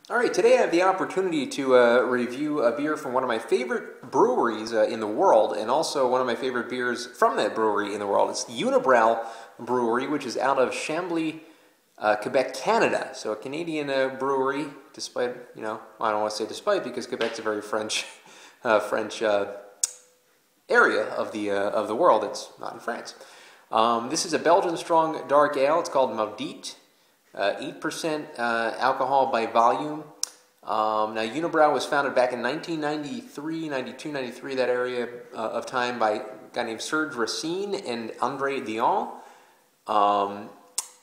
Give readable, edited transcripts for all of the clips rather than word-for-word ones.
All right, today I have the opportunity to review a beer from one of my favorite breweries in the world, and also one of my favorite beers from that brewery in the world. It's the Unibroue Brewery, which is out of Chambly, Quebec, Canada. So a Canadian brewery, despite, I don't want to say despite, because Quebec's a very French area of the world. It's not in France. This is a Belgian strong dark ale. It's called Maudite. 8% alcohol by volume. Now, Unibroue was founded back in 1993, 92, 93, that area of time, by a guy named Serge Racine and André Dion.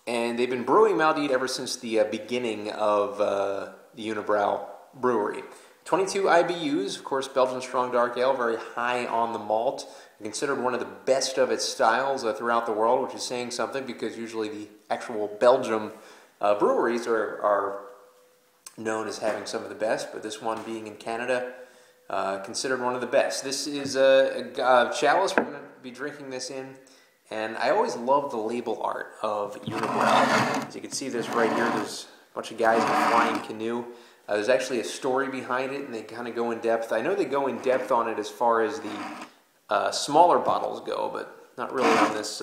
And they've been brewing Maudite ever since the beginning of the Unibroue Brewery. 22 IBUs, of course, Belgian strong dark ale, very high on the malt. Considered one of the best of its styles throughout the world, which is saying something because usually the actual Belgium breweries are known as having some of the best, but this one, being in Canada, considered one of the best. This is a chalice we're going to be drinking this in, and I always love the label art of Unibroue. As you can see this right here, there's a bunch of guys in a flying canoe. There's actually a story behind it, and they kind of go in depth. I know they go in depth on it as far as the smaller bottles go, but not really on this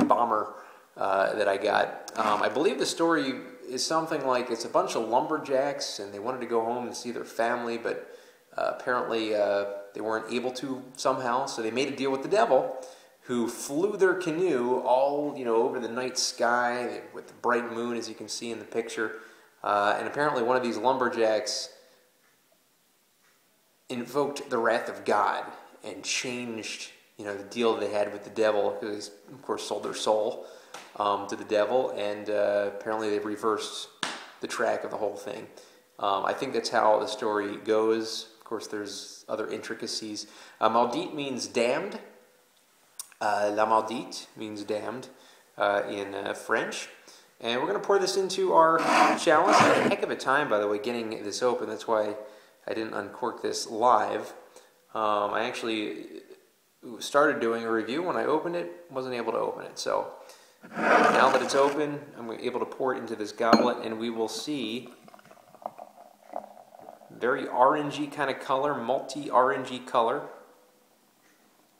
bomber that I got. I believe the story is something like it's a bunch of lumberjacks and they wanted to go home and see their family, but apparently they weren't able to somehow, so they made a deal with the devil, who flew their canoe all over the night sky with the bright moon, as you can see in the picture. And apparently one of these lumberjacks invoked the wrath of God and changed the deal they had with the devil, because they, of course, sold their soul to the devil, and apparently they reversed the track of the whole thing. I think that's how the story goes. Of course, there's other intricacies. Maudite means damned. La maudite means damned in French. And we're going to pour this into our chalice. I had a heck of a time, by the way, getting this open. That's why I didn't uncork this live. I actually started doing a review. When I opened it, wasn't able to open it. So now that it's open, I'm able to pour it into this goblet, and we will see very orangey kind of color, multi-orangey color.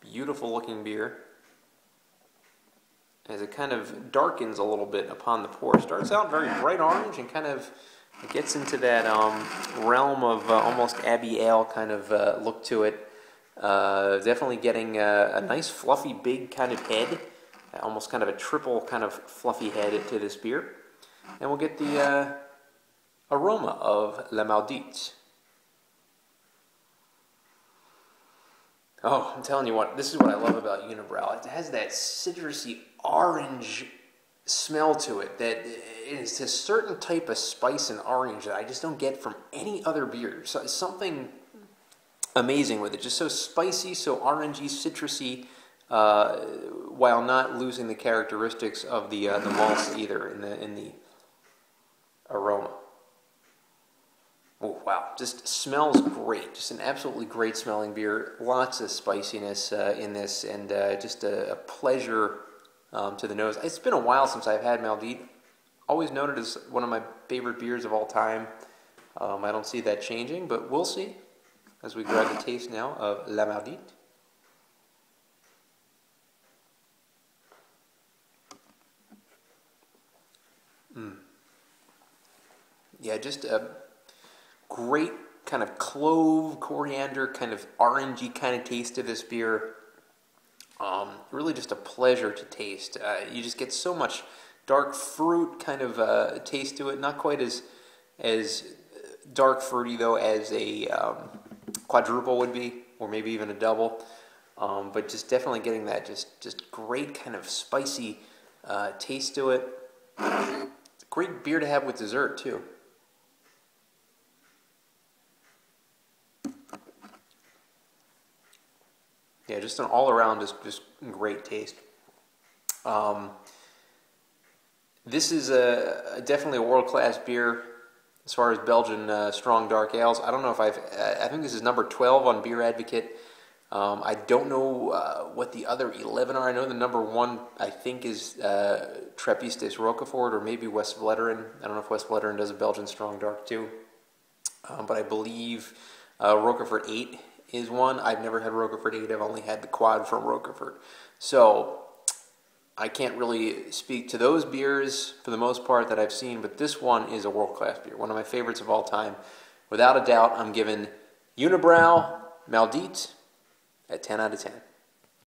Beautiful looking beer. As it kind of darkens a little bit upon the pour. Starts out very bright orange and kind of gets into that realm of almost Abbey Ale kind of look to it. Definitely getting a nice fluffy big kind of head, almost kind of a triple kind of fluffy head to this beer. And we'll get the aroma of La Maudite. Oh, I'm telling you what, this is what I love about Unibroue. It has that citrusy orange smell to it that is a certain type of spice and orange that I just don't get from any other beer. So something amazing with it, just so spicy, so orangey, citrusy, while not losing the characteristics of the malts either in the aroma. Oh, wow, just smells great. Just an absolutely great smelling beer. Lots of spiciness in this, and just a pleasure to the nose. It's been a while since I've had Maudite. Always noted as one of my favorite beers of all time. I don't see that changing, but we'll see as we grab the taste now of La Maudite. Yeah, just a great kind of clove, coriander, kind of orangey kind of taste to this beer. Really just a pleasure to taste. You just get so much dark fruit kind of taste to it. Not quite as dark fruity, though, as a quadruple would be, or maybe even a double. But just definitely getting that just great kind of spicy taste to it. It's a great beer to have with dessert, too. Yeah, just an all-around just great taste. This is definitely a world-class beer as far as Belgian strong dark ales. I don't know if I think this is number 12 on Beer Advocate. I don't know what the other 11 are. I know the number 1, I think, is Trappist Roquefort, or maybe West Vleteren. I don't know if West Vleteren does a Belgian strong dark too. but I believe Roquefort 8 is one. I've never had Roquefort 8. I've only had the quad from Roquefort. So I can't really speak to those beers for the most part that I've seen, but this one is a world-class beer. One of my favorites of all time. Without a doubt, I'm giving Unibroue Maudite at 10 out of 10.